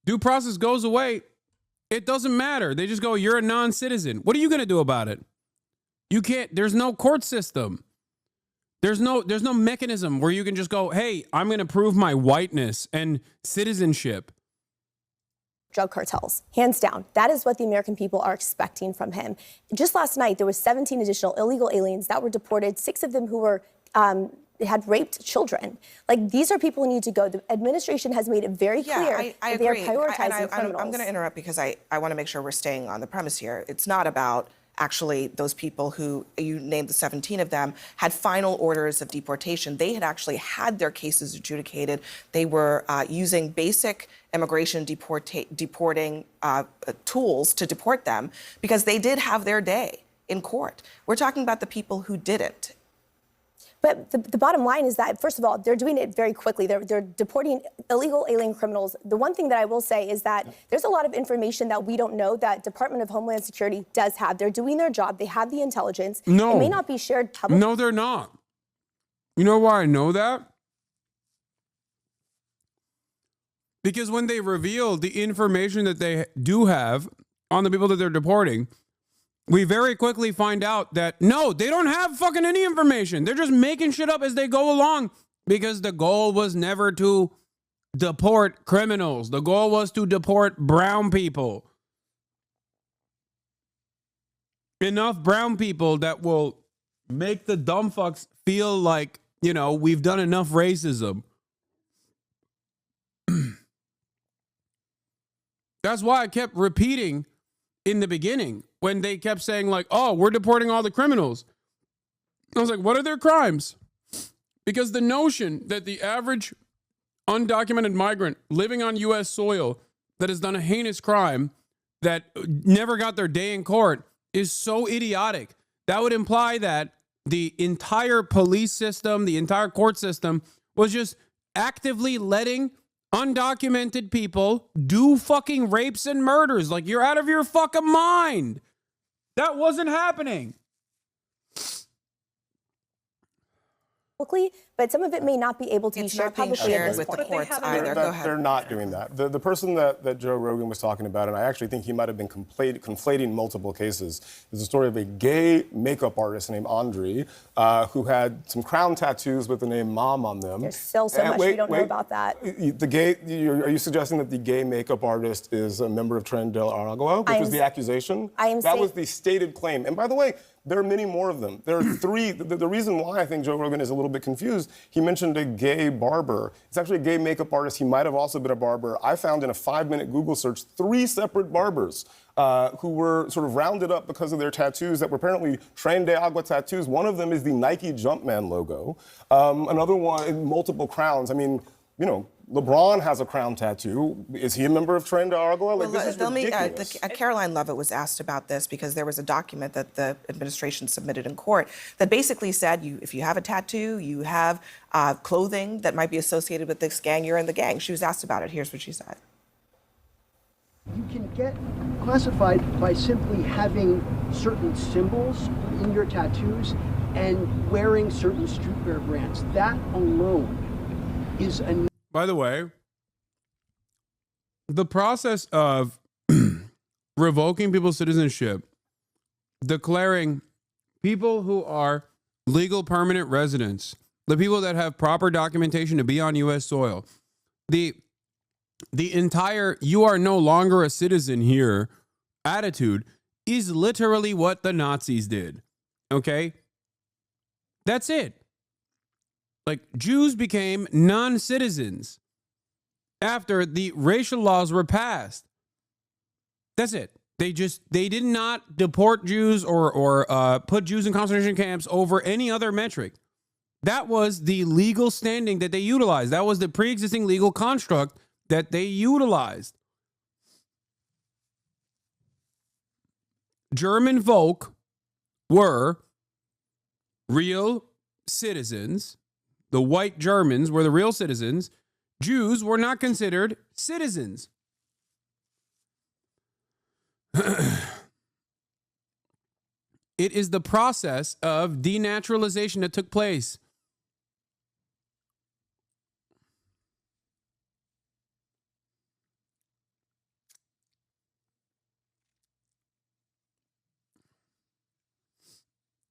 Due process goes away. It doesn't matter. They just go, you're a non-citizen. What are you going to do about it? You can't, there's no court system. There's no mechanism where you can just go, hey, I'm going to prove my whiteness and citizenship. Drug cartels, hands down. That is what the American people are expecting from him. Just last night, there was 17 additional illegal aliens that were deported, 6 of them who were had raped children. Like, these are people who need to go. The administration has made it very clear I that they are agree. prioritizing criminals. I'm going to interrupt because I want to make sure we're staying on the premise here. It's not about actually those people who, you named the 17 of them, had final orders of deportation. They had actually had their cases adjudicated. They were using basic immigration deporting tools to deport them because they did have their day in court. We're talking about the people who didn't. But the bottom line is that, first of all, they're doing it very quickly. They're deporting illegal alien criminals. The one thing that I will say is that there's a lot of information that we don't know that Department of Homeland Security does have. They're doing their job. They have the intelligence. No. It may not be shared publicly. No, they're not. You know why I know that? Because when they revealed the information that they do have on the people that they're deporting, we very quickly find out that no, they don't have fucking any information. They're just making shit up as they go along because the goal was never to deport criminals. The goal was to deport brown people. Enough brown people that will make the dumb fucks feel like, you know, we've done enough racism. That's why I kept repeating in the beginning when they kept saying like, oh, we're deporting all the criminals. I was like, what are their crimes? Because the notion that the average undocumented migrant living on U.S. soil that has done a heinous crime that never got their day in court is so idiotic. That would imply that the entire police system, the entire court system was just actively letting undocumented people do fucking rapes and murders. Like, you're out of your fucking mind. That wasn't happening. But some of it may not be able to be shared publicly at this with point. the courts either. Go ahead. They're not doing that. The person that Joe Rogan was talking about, and I actually think he might have been conflating multiple cases, is the story of a gay makeup artist named Andre who had some crown tattoos with the name Mom on them. There's still so much we don't know about that. Are you suggesting that the gay makeup artist is a member of Tren de Aragua, which was the accusation? That was the stated claim. And by the way, there are many more of them. There are three. The reason why I think Joe Rogan is a little bit confused, he mentioned a gay barber. It's actually a gay makeup artist. He might have also been a barber. I found in a 5-minute Google search 3 separate barbers who were sort of rounded up because of their tattoos that were apparently Tren de Agua tattoos. One of them is the Nike Jumpman logo. Another one, multiple crowns. I mean, you know, LeBron has a crown tattoo. Is he a member of Tren de Aragua? Like, this is ridiculous. Caroline Lovett was asked about this because there was a document that the administration submitted in court that basically said if you have a tattoo, you have clothing that might be associated with this gang, you're in the gang. She was asked about it. Here's what she said. You can get classified by simply having certain symbols in your tattoos and wearing certain streetwear brands. That alone is enough. By the way, the process of revoking people's citizenship, declaring people who are legal permanent residents, the people that have proper documentation to be on U.S. soil, the entire "you are no longer a citizen here" attitude is literally what the Nazis did. Okay? That's it. Like, Jews became non-citizens after the racial laws were passed. That's it. They did not deport Jews or put Jews in concentration camps over any other metric. That was the legal standing that they utilized. That was the pre-existing legal construct that they utilized. German folk were real citizens. The white Germans were the real citizens. Jews were not considered citizens. It is the process of denaturalization that took place.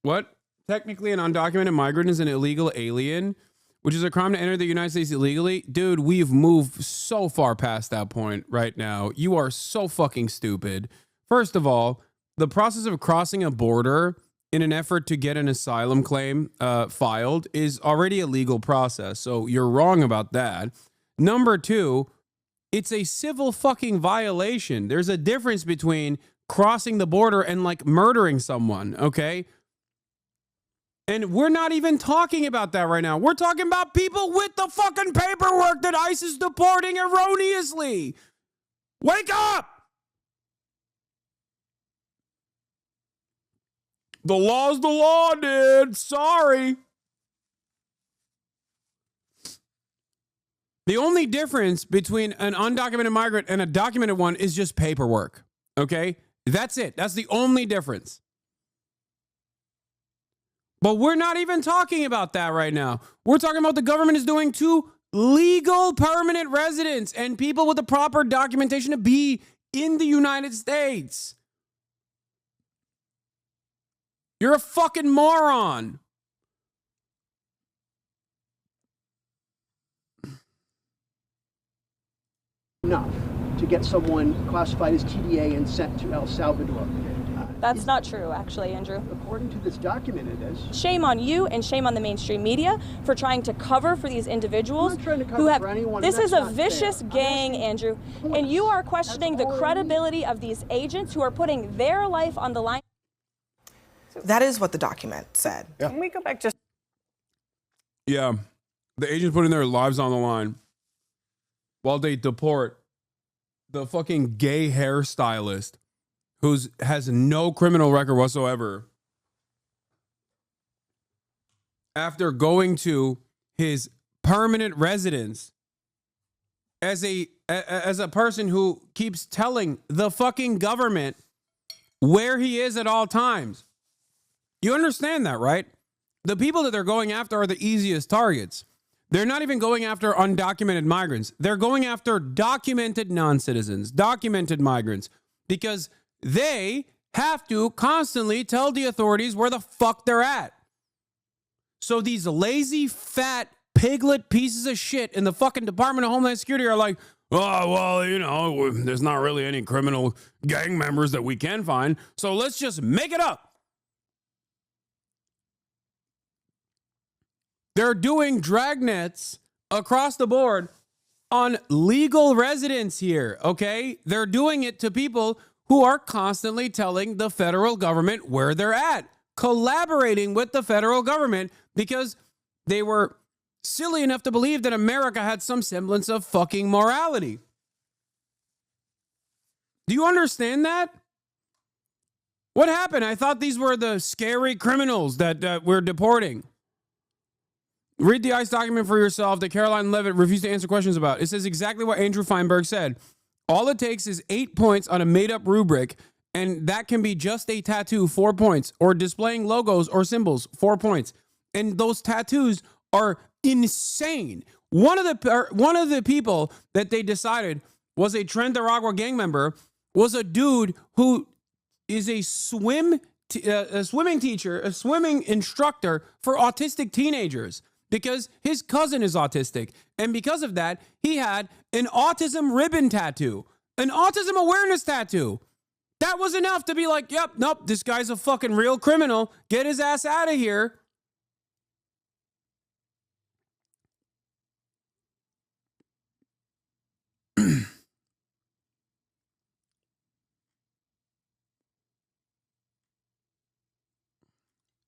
What? Technically, an undocumented migrant is an illegal alien, which is a crime to enter the United States illegally. Dude, we've moved so far past that point right now. You are so fucking stupid. First of all, the process of crossing a border in an effort to get an asylum claim filed is already a legal process. So you're wrong about that. Number two, it's a civil fucking violation. There's a difference between crossing the border and like murdering someone, okay? And we're not even talking about that right now. We're talking about people with the fucking paperwork that ICE is deporting erroneously. Wake up! The law's the law, dude. Sorry. The only difference between an undocumented migrant and a documented one is just paperwork, okay? That's it. That's the only difference. But we're not even talking about that right now. We're talking about the government is doing to legal permanent residents and people with the proper documentation to be in the United States. You're a fucking moron. Enough to get someone classified as TDA and sent to El Salvador. That's not true, actually, Andrew. According to this document, it is. Shame on you and shame on the mainstream media for trying to cover for these individuals who have. This is a vicious gang, Andrew, and you are questioning the credibility of these agents who are putting their life on the line. That is what the document said. Can we go back just? Yeah, the agents putting their lives on the line while they deport the fucking gay hairstylist who has no criminal record whatsoever after going to his permanent residence as a person who keeps telling the fucking government where he is at all times. You understand that, right? The people that they're going after are the easiest targets. They're not even going after undocumented migrants. They're going after documented non-citizens, documented migrants, because they have to constantly tell the authorities where the fuck they're at. So these lazy, fat, piglet pieces of shit in the fucking Department of Homeland Security are like, oh, well, you know, there's not really any criminal gang members that we can find, so let's just make it up. They're doing dragnets across the board on legal residents here, okay? They're doing it to people who are constantly telling the federal government where they're at, collaborating with the federal government because they were silly enough to believe that America had some semblance of fucking morality. Do you understand that? What happened? I thought these were the scary criminals that we're deporting. Read the ICE document for yourself that Caroline Levitt refused to answer questions about. It says exactly what Andrew Feinberg said. All it takes is 8 points on a made-up rubric, and that can be just a tattoo, 4 points, or displaying logos or symbols, 4 points. And those tattoos are insane. One of the people that they decided was a Trinidad gang member was a dude who is a swimming teacher, a swimming instructor for autistic teenagers, because his cousin is autistic. And because of that, he had an autism ribbon tattoo, an autism awareness tattoo. That was enough to be like, yep, nope, this guy's a fucking real criminal. Get his ass out of here.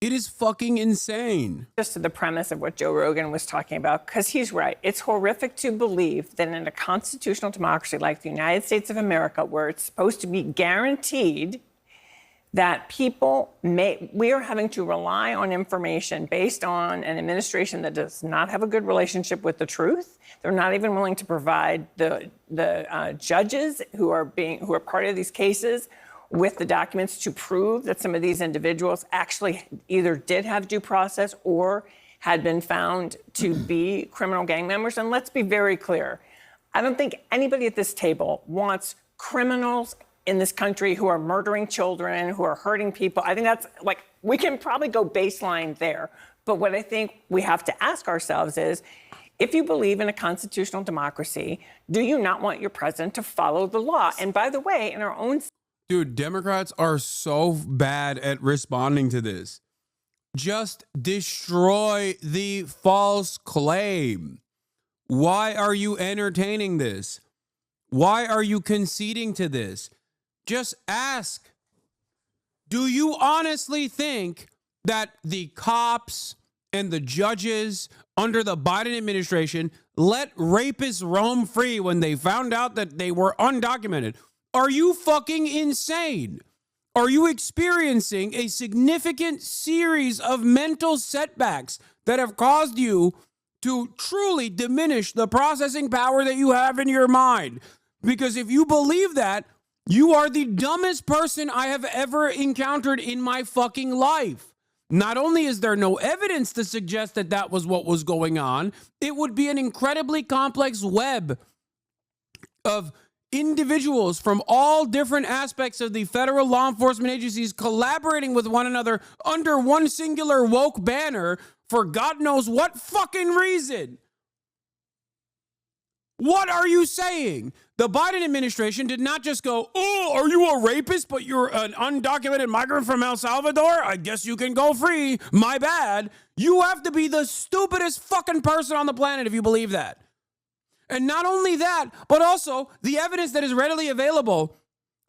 It is fucking insane. Just to the premise of what Joe Rogan was talking about, because he's right. It's horrific to believe that in a constitutional democracy like the United States of America, where it's supposed to be guaranteed that we are having to rely on information based on an administration that does not have a good relationship with the truth. They're not even willing to provide the judges who are part of these cases with the documents to prove that some of these individuals actually either did have due process or had been found to be criminal gang members. And let's be very clear. I don't think anybody at this table wants criminals in this country who are murdering children, who are hurting people. I think that's we can probably go baseline there. But what I think we have to ask ourselves is, if you believe in a constitutional democracy, do you not want your president to follow the law? And by the way, in our own... Dude, Democrats are so bad at responding to this. Just destroy the false claim. Why are you entertaining this? Why are you conceding to this? Just ask. Do you honestly think that the cops and the judges under the Biden administration let rapists roam free when they found out that they were undocumented? Are you fucking insane? Are you experiencing a significant series of mental setbacks that have caused you to truly diminish the processing power that you have in your mind? Because if you believe that, you are the dumbest person I have ever encountered in my fucking life. Not only is there no evidence to suggest that that was what was going on, it would be an incredibly complex web of individuals from all different aspects of the federal law enforcement agencies collaborating with one another under one singular woke banner for God knows what fucking reason. What are you saying? The Biden administration did not just go, oh, are you a rapist, but you're an undocumented migrant from El Salvador? I guess you can go free. My bad. You have to be the stupidest fucking person on the planet if you believe that. And not only that, but also the evidence that is readily available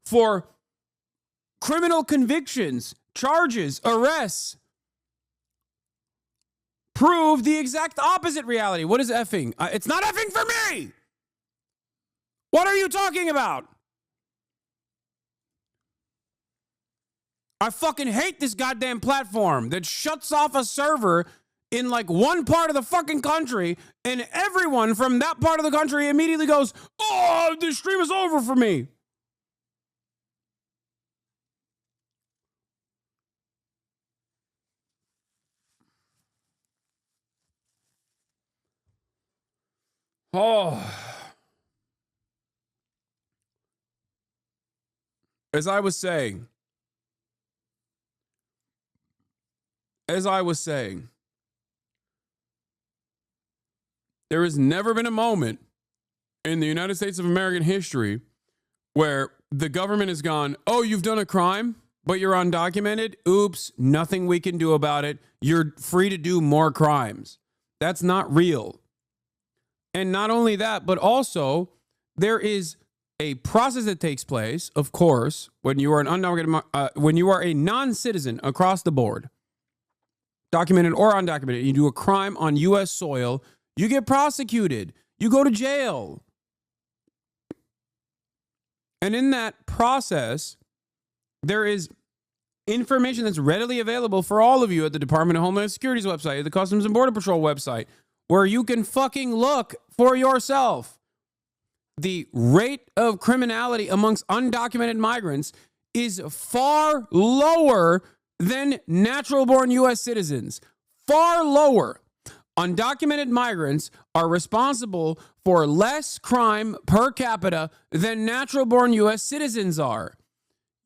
for criminal convictions, charges, arrests, prove the exact opposite reality. What is effing? It's not effing for me. What are you talking about? I fucking hate this goddamn platform that shuts off a server in like one part of the fucking country, and everyone from that part of the country immediately goes, oh, this stream is over for me. Oh. As I was saying, there has never been a moment in the United States of American history where the government has gone, oh, you've done a crime, but you're undocumented. Oops, nothing we can do about it. You're free to do more crimes. That's not real. And not only that, but also there is a process that takes place, of course, when you are an undocumented, when you are a non-citizen across the board, documented or undocumented, you do a crime on U.S. soil, you get prosecuted, you go to jail. And in that process, there is information that's readily available for all of you at the Department of Homeland Security's website, the Customs and Border Patrol website, where you can fucking look for yourself. The rate of criminality amongst undocumented migrants is far lower than natural-born U.S. citizens. Far lower. Undocumented migrants are responsible for less crime per capita than natural-born U.S. citizens are.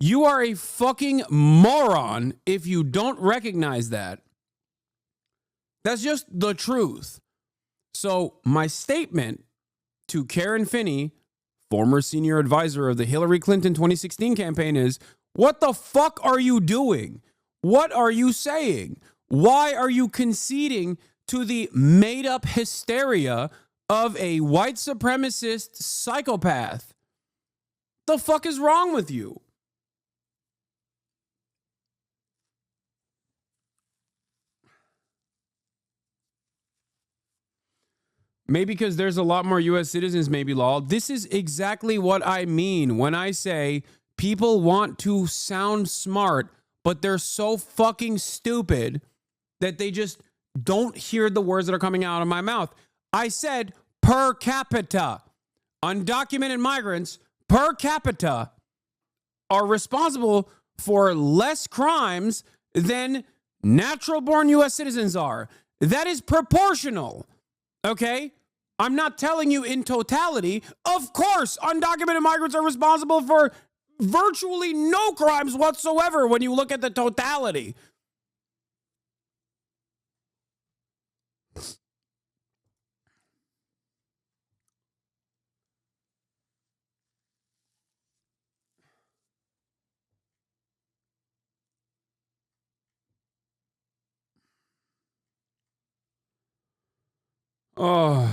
You are a fucking moron if you don't recognize that. That's just the truth. So my statement to Karen Finney, former senior advisor of the Hillary Clinton 2016 campaign, is, what the fuck are you doing? What are you saying? Why are you conceding to the made-up hysteria of a white supremacist psychopath? The fuck is wrong with you? Maybe because there's a lot more U.S. citizens, maybe, Law. This is exactly what I mean when I say people want to sound smart, but they're so fucking stupid that they just don't hear the words that are coming out of my mouth. I said per capita. Undocumented migrants per capita are responsible for less crimes than natural-born U.S. citizens are. That is proportional. Okay? I'm not telling you in totality. Of course, undocumented migrants are responsible for virtually no crimes whatsoever when you look at the totality. Oh.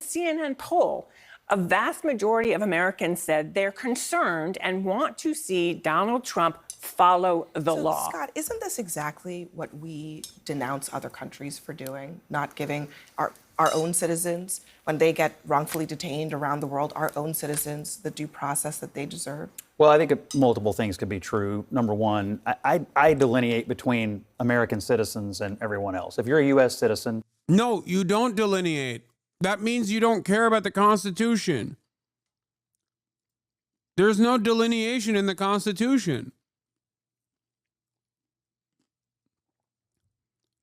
CNN poll, a vast majority of Americans said they're concerned and want to see Donald Trump follow the law. Scott, isn't this exactly what we denounce other countries for doing? Not giving our own citizens, when they get wrongfully detained around the world, our own citizens, the due process that they deserve? Well, I think multiple things could be true. Number one, I delineate between American citizens and everyone else. If you're a U.S. citizen. No, you don't delineate. That means you don't care about the Constitution. There's no delineation in the Constitution.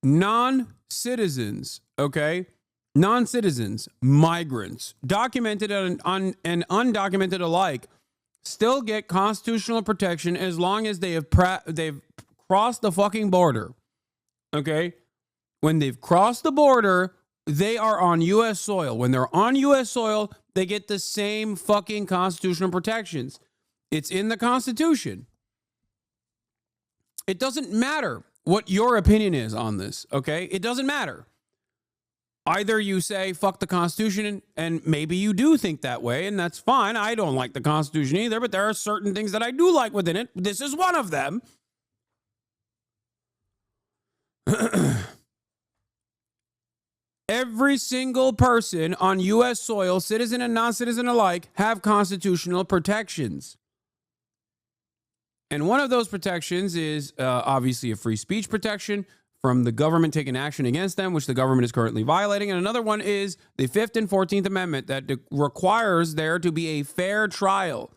Non-citizens, okay, non-citizens, migrants, documented and undocumented alike, still get constitutional protection as long as they've crossed the fucking border. Okay? When they've crossed the border, they are on U.S. soil. When they're on U.S. soil, they get the same fucking constitutional protections. It's in the Constitution. It doesn't matter what your opinion is on this, okay? It doesn't matter. Either you say, fuck the Constitution, and maybe you do think that way, and that's fine. I don't like the Constitution either, but there are certain things that I do like within it. This is one of them. Every single person on U.S. soil, citizen and non-citizen alike, have constitutional protections. And one of those protections is obviously a free speech protection from the government taking action against them, which the government is currently violating. And another one is the 5th and 14th Amendment that requires there to be a fair trial.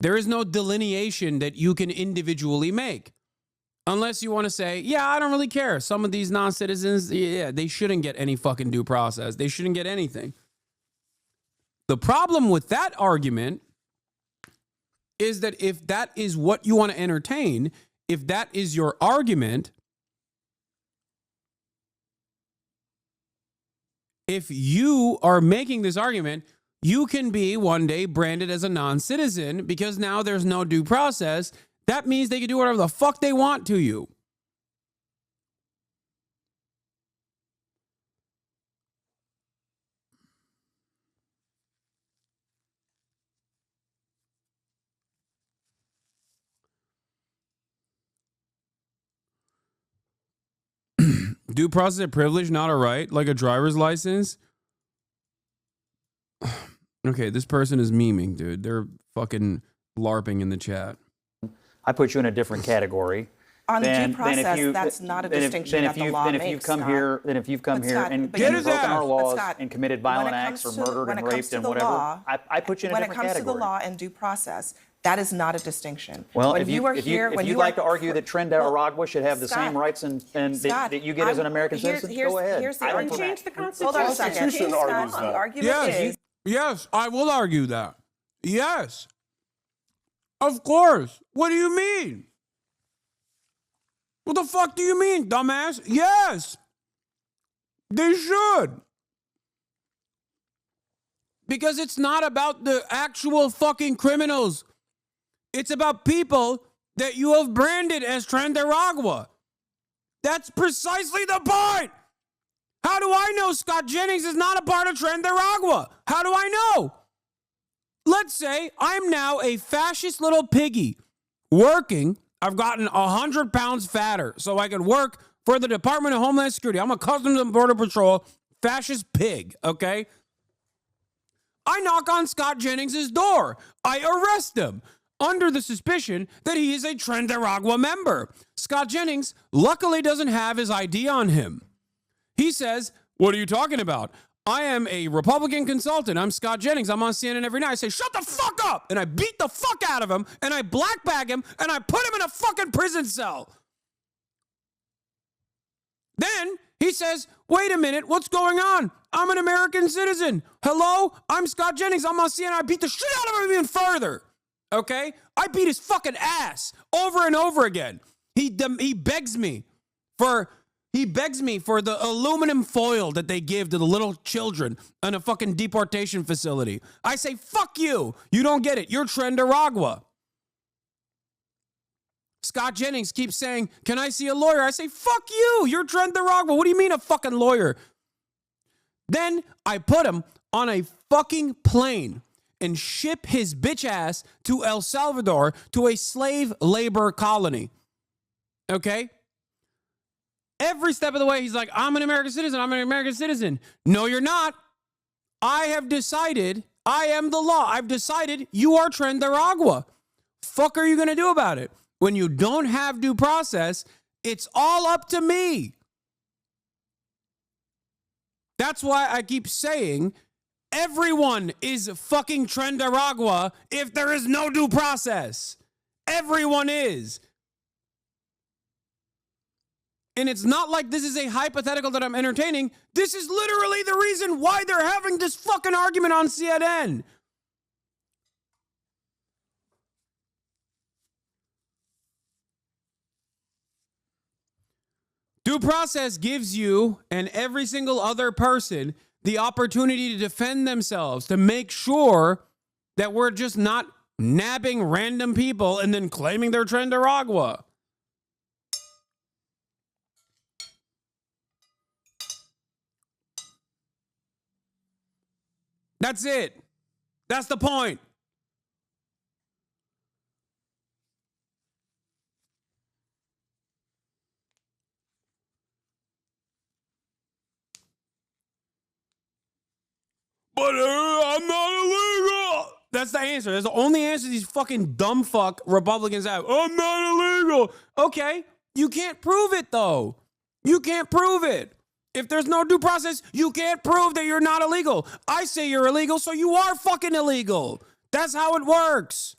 There is no delineation that you can individually make. Unless you want to say, yeah, I don't really care. Some of these non-citizens, yeah, they shouldn't get any fucking due process. They shouldn't get anything. The problem with that argument is that if that is what you want to entertain, if that is your argument, if you are making this argument, you can be one day branded as a non-citizen because now there's no due process. That means they can do whatever the fuck they want to you. Due process of privilege, not a right, like a driver's license. Okay, this person is memeing, dude. They're fucking LARPing in the chat. I put you in a different category. On the due process, that's not a distinction that the law makes. Then if you've come here and broken our laws and committed violent acts or murdered and raped and whatever, I put you in a different category. When it comes to the law and due process, that is not a distinction. Well, if you'd like to argue that Trinidad Aragua should have the same rights and that you get as an American citizen, go ahead. I would change the Constitution. Hold on a second. Constitution argues that. The argument is... Yes, I will argue that. Yes. Of course. What do you mean? What the fuck do you mean, dumbass? Yes. They should. Because it's not about the actual fucking criminals. It's about people that you have branded as Trinidad. That's precisely the point. How do I know Scott Jennings is not a part of Trinidad? How do I know? Let's say I'm now a fascist little piggy working. I've gotten 100 pounds fatter so I can work for the Department of Homeland Security. I'm a Customs and Border Patrol fascist pig, okay? I knock on Scott Jennings' door. I arrest him under the suspicion that he is a Trinidad member. Scott Jennings luckily doesn't have his ID on him. He says, what are you talking about? I am a Republican consultant. I'm Scott Jennings. I'm on CNN every night. I say, shut the fuck up. And I beat the fuck out of him. And I black bag him. And I put him in a fucking prison cell. Then he says, wait a minute. What's going on? I'm an American citizen. Hello? I'm Scott Jennings. I'm on CNN. I beat the shit out of him even further. Okay? I beat his fucking ass over and over again. He begs me for the aluminum foil that they give to the little children in a fucking deportation facility. I say, fuck you. You don't get it. You're Trinidad. Scott Jennings keeps saying, can I see a lawyer? I say, fuck you. You're Trinidad. What do you mean a fucking lawyer? Then I put him on a fucking plane and ship his bitch ass to El Salvador to a slave labor colony. Okay? Every step of the way, he's like, I'm an American citizen. I'm an American citizen. No, you're not. I have decided, I am the law. I've decided you are Trinidad. Fuck are you going to do about it? When you don't have due process, it's all up to me. That's why I keep saying everyone is fucking Trinidad if there is no due process. Everyone is. And it's not like this is a hypothetical that I'm entertaining. This is literally the reason why they're having this fucking argument on CNN. Due process gives you and every single other person the opportunity to defend themselves, to make sure that we're just not nabbing random people and then claiming they're Trendaragua. That's it. That's the point. But I'm not illegal. That's the answer. That's the only answer these fucking dumb fuck Republicans have. I'm not illegal. Okay, you can't prove it though. You can't prove it. If there's no due process, you can't prove that you're not illegal. I say you're illegal, so you are fucking illegal. That's how it works.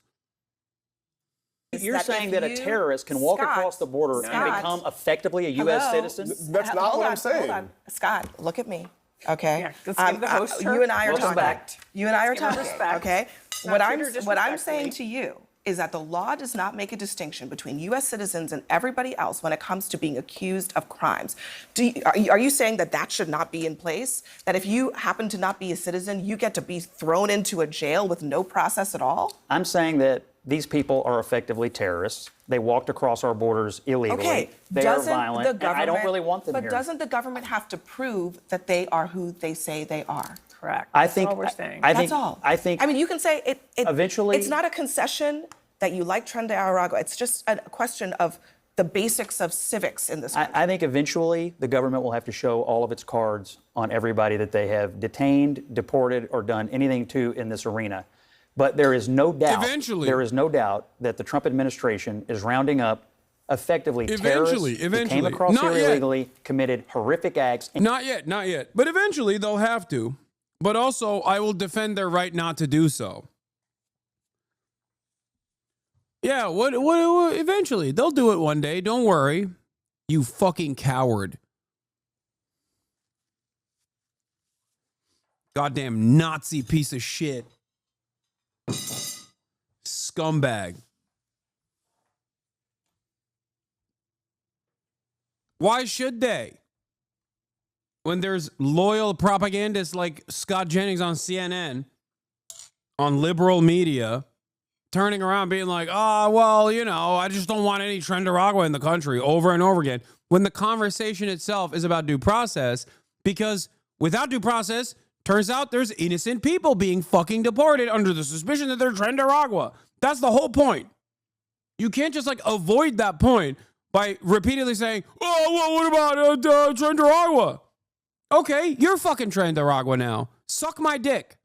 You're saying that a terrorist can walk across the border and become effectively a U.S. citizen? That's not what I'm saying. Hold on. Scott, look at me. Okay. Yeah, let's give the host you and I are talking. respect. You and I are Let's give her talking. respect. Okay. Not What I'm saying to you is that the law does not make a distinction between U.S. citizens and everybody else when it comes to being accused of crimes. Are you saying that that should not be in place? That if you happen to not be a citizen, you get to be thrown into a jail with no process at all? I'm saying that these people are effectively terrorists. They walked across our borders illegally. Okay. They are violent, and I don't really want them but here. But doesn't the government have to prove that they are who they say they are? Correct. That's all we're saying. That's all. I think. I mean, you can say it. Eventually, it's not a concession that you like Trendaragua. It's just a question of the basics of civics in this country. I think eventually the government will have to show all of its cards on everybody that they have detained, deported, or done anything to in this arena. But there is no doubt. Eventually. There is no doubt that the Trump administration is rounding up effectively terrorists who came across here illegally, committed horrific acts. Not yet. But eventually they'll have to. But also, I will defend their right not to do so. Yeah, what eventually. They'll do it one day. Don't worry. You fucking coward. Goddamn Nazi piece of shit. Scumbag. Why should they? When there's loyal propagandists like Scott Jennings on CNN, on liberal media, turning around being like, oh, well, you know, I just don't want any Trendaragua in the country over and over again. When the conversation itself is about due process, because without due process, turns out there's innocent people being fucking deported under the suspicion that they're Trendaragua. That's the whole point. You can't just like avoid that point by repeatedly saying, oh, well, what about Trendaragua? Okay, you're fucking Trendaragua now. Suck my dick.